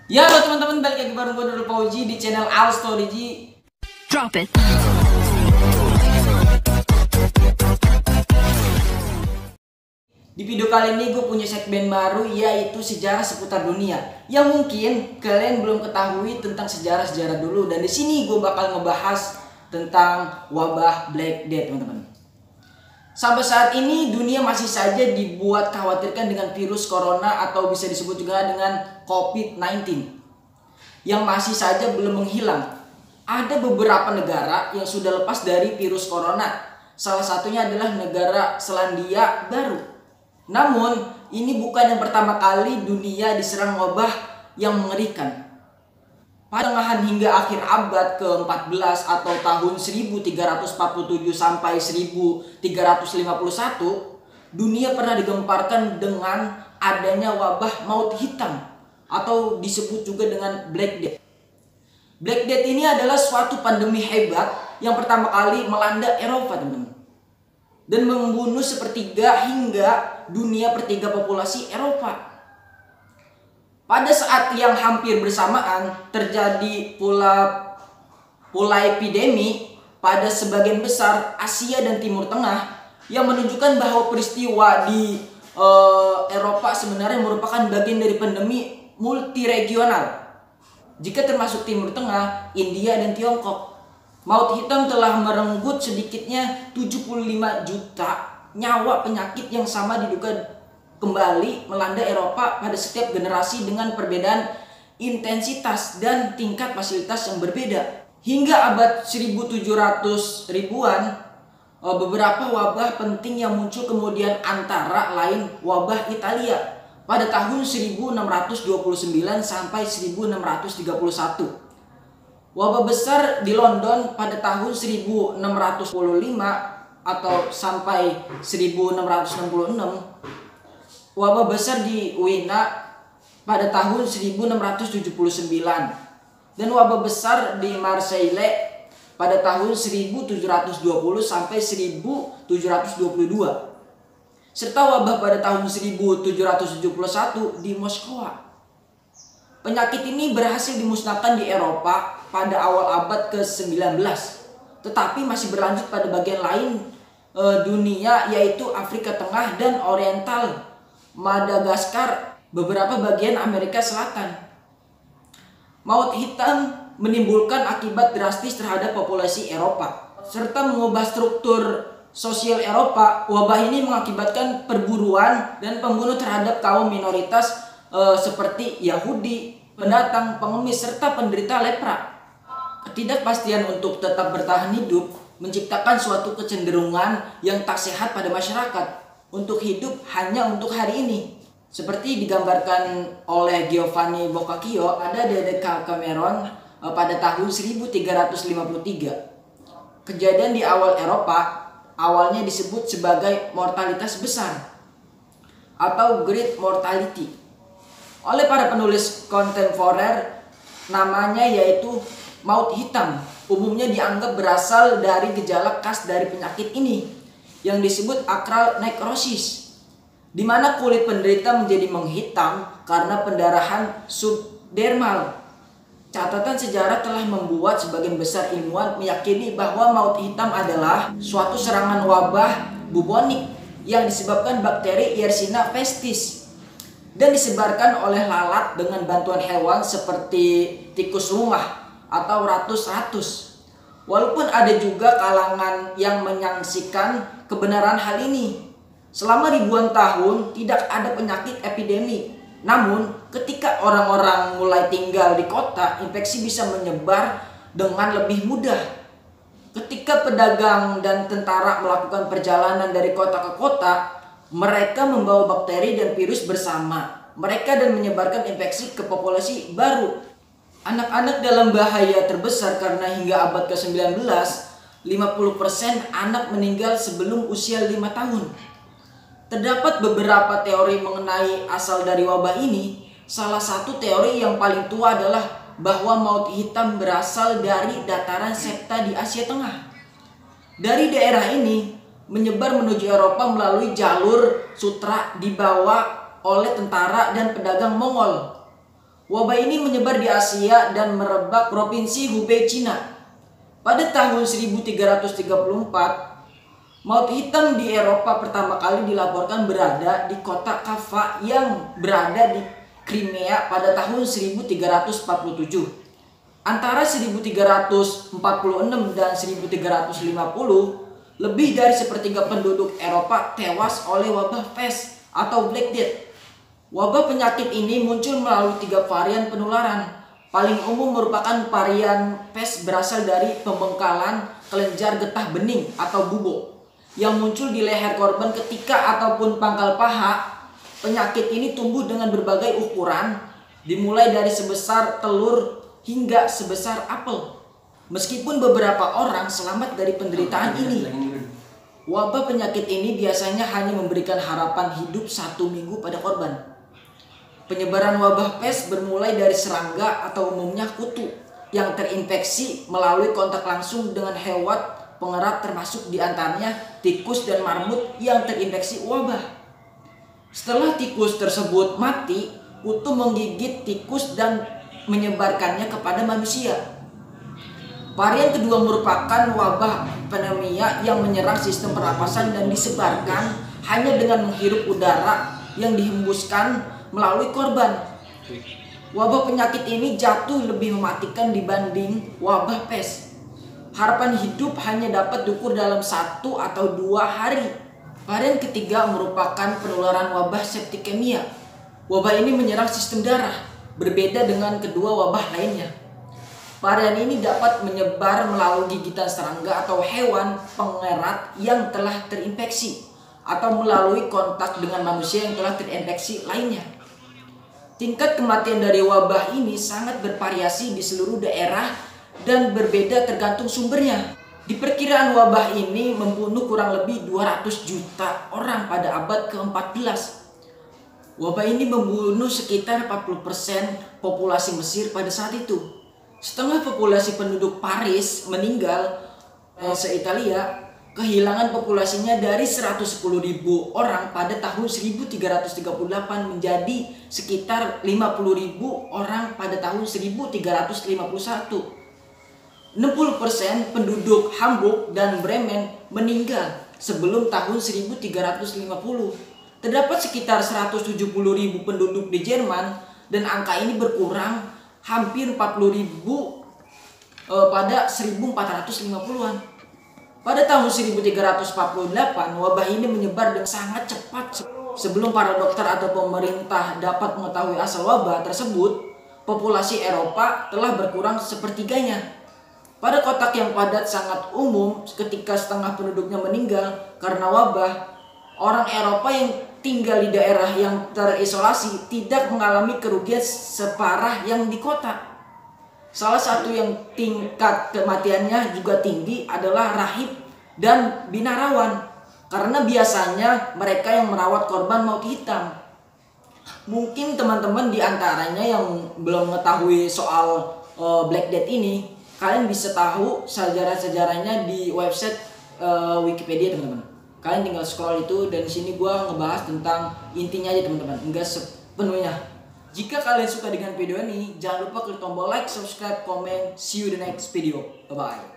Ya halo teman-teman, balik lagi bareng gue Nurul Fauzi di channel Al Story G. Drop it. Di video kali ini gue punya segmen baru, yaitu sejarah seputar dunia yang mungkin kalian belum ketahui tentang sejarah-sejarah dulu. Dan di sini gue bakal ngebahas tentang wabah Black Death, teman-teman. Sampai saat ini dunia masih saja dibuat khawatirkan dengan virus corona atau bisa disebut juga dengan COVID-19 yang masih saja belum menghilang. Ada beberapa negara yang sudah lepas dari virus corona. Salah satunya adalah negara Selandia Baru. Namun, ini bukan yang pertama kali dunia diserang wabah yang mengerikan. Pada pertengahan hingga akhir abad ke-14 atau tahun 1347 sampai 1351, dunia pernah digemparkan dengan adanya wabah maut hitam atau disebut juga dengan Black Death. Black Death ini adalah suatu pandemi hebat yang pertama kali melanda Eropa, teman-teman, dan membunuh sepertiga hingga dunia pertiga populasi Eropa. Pada saat yang hampir bersamaan terjadi pula epidemi pada sebagian besar Asia dan Timur Tengah yang menunjukkan bahwa peristiwa di Eropa sebenarnya merupakan bagian dari pandemi multiregional. Jika termasuk Timur Tengah, India dan Tiongkok, maut hitam telah merenggut sedikitnya 75 juta nyawa. Penyakit yang sama diduga kembali melanda Eropa pada setiap generasi dengan perbedaan intensitas dan tingkat fasilitas yang berbeda. Hingga abad 1700 ribuan, beberapa wabah penting yang muncul kemudian antara lain wabah Italia pada tahun 1629 sampai 1631. Wabah besar di London pada tahun 1645 atau sampai 1666. Wabah besar di Wina pada tahun 1679. Dan wabah besar di Marseille pada tahun 1720 sampai 1722. Serta wabah pada tahun 1771 di Moskowa. Penyakit ini berhasil dimusnahkan di Eropa pada awal abad ke-19, tetapi masih berlanjut pada bagian lain dunia, yaitu Afrika Tengah dan Oriental, Madagaskar, beberapa bagian Amerika Selatan. Maut hitam menimbulkan akibat drastis terhadap populasi Eropa serta mengubah struktur sosial Eropa. Wabah ini mengakibatkan perburuan dan pembunuh terhadap kaum minoritas seperti Yahudi, pendatang, pengemis, serta penderita lepra. Ketidakpastian untuk tetap bertahan hidup menciptakan suatu kecenderungan yang tak sehat pada masyarakat untuk hidup hanya untuk hari ini. Seperti digambarkan oleh Giovanni Boccaccio pada Decameron pada tahun 1353. Kejadian di awal Eropa awalnya disebut sebagai mortalitas besar atau Great Mortality oleh para penulis kontemporer. Namanya yaitu maut hitam. Umumnya dianggap berasal dari gejala khas dari penyakit ini yang disebut acral necrosis, di mana kulit penderita menjadi menghitam karena pendarahan subdermal. Catatan sejarah telah membuat sebagian besar ilmuwan meyakini bahwa maut hitam adalah suatu serangan wabah bubonik yang disebabkan bakteri Yersinia pestis dan disebarkan oleh lalat dengan bantuan hewan seperti tikus rumah atau ratus-ratus. Walaupun ada juga kalangan yang menyaksikan kebenaran hal ini. Selama ribuan tahun tidak ada penyakit epidemi. Namun ketika orang-orang mulai tinggal di kota, infeksi bisa menyebar dengan lebih mudah. Ketika pedagang dan tentara melakukan perjalanan dari kota ke kota, mereka membawa bakteri dan virus bersama mereka dan menyebarkan infeksi ke populasi baru. Anak-anak dalam bahaya terbesar karena hingga abad ke-19, 50% anak meninggal sebelum usia 5 tahun. Terdapat beberapa teori mengenai asal dari wabah ini. Salah satu teori yang paling tua adalah bahwa maut hitam berasal dari dataran Septa di Asia Tengah. Dari daerah ini menyebar menuju Eropa melalui jalur sutra dibawa oleh tentara dan pedagang Mongol. Wabah ini menyebar di Asia dan merebak provinsi Hubei, Cina. Pada tahun 1334, maut hitam di Eropa pertama kali dilaporkan berada di kota Kaffa yang berada di Crimea pada tahun 1347. Antara 1346 dan 1350, lebih dari sepertiga penduduk Eropa tewas oleh wabah pes atau Black Death. Wabah penyakit ini muncul melalui 3 varian penularan. Paling umum merupakan varian pes berasal dari pembengkalan kelenjar getah bening atau bubo yang muncul di leher korban ketika ataupun pangkal paha. Penyakit ini tumbuh dengan berbagai ukuran, dimulai dari sebesar telur hingga sebesar apel. Meskipun beberapa orang selamat dari penderitaan ini, wabah penyakit ini biasanya hanya memberikan harapan hidup 1 minggu pada korban. Penyebaran wabah pes bermulai dari serangga atau umumnya kutu yang terinfeksi melalui kontak langsung dengan hewan pengerat, termasuk diantaranya tikus dan marmut yang terinfeksi wabah. Setelah tikus tersebut mati, kutu menggigit tikus dan menyebarkannya kepada manusia. Varian kedua merupakan wabah pneumonia yang menyerang sistem pernapasan dan disebarkan hanya dengan menghirup udara yang dihembuskan melalui korban. Wabah penyakit ini jatuh lebih mematikan dibanding wabah pes. Harapan hidup hanya dapat diukur dalam 1 atau 2 hari. Varian ketiga merupakan penularan wabah septikemia. Wabah ini menyerang sistem darah, berbeda dengan kedua wabah lainnya. Varian ini dapat menyebar melalui gigitan serangga atau hewan pengerat yang telah terinfeksi atau melalui kontak dengan manusia yang telah terinfeksi lainnya. Tingkat kematian dari wabah ini sangat bervariasi di seluruh daerah dan berbeda tergantung sumbernya. Diperkiraan wabah ini membunuh kurang lebih 200 juta orang pada abad ke-14. Wabah ini membunuh sekitar 40% populasi Mesir pada saat itu. Setengah populasi penduduk Paris meninggal se-Italia, kehilangan populasinya dari 110.000 orang pada tahun 1338 menjadi sekitar 50.000 orang pada tahun 1351. 60% penduduk Hamburg dan Bremen meninggal sebelum tahun 1350. Terdapat sekitar 170.000 penduduk di Jerman dan angka ini berkurang hampir 40.000 pada 1450-an. Pada tahun 1348, wabah ini menyebar dengan sangat cepat. Sebelum para dokter atau pemerintah dapat mengetahui asal wabah tersebut, populasi Eropa telah berkurang sepertiganya. Pada kotak yang padat sangat umum, ketika setengah penduduknya meninggal karena wabah, orang Eropa yang tinggal di daerah yang terisolasi tidak mengalami kerugian separah yang di kota. Salah satu yang tingkat kematiannya juga tinggi adalah rahib dan binarawan, karena biasanya mereka yang merawat korban maut hitam. Mungkin teman-teman di antaranya yang belum mengetahui soal Black Death ini, kalian bisa tahu sejarah-sejarahnya di website Wikipedia, teman-teman. Kalian tinggal scroll itu, dan di sini gue ngebahas tentang intinya aja, teman-teman, enggak sepenuhnya. Jika kalian suka dengan video ini, jangan lupa klik tombol like, subscribe, komen. See you the next video. Bye-bye.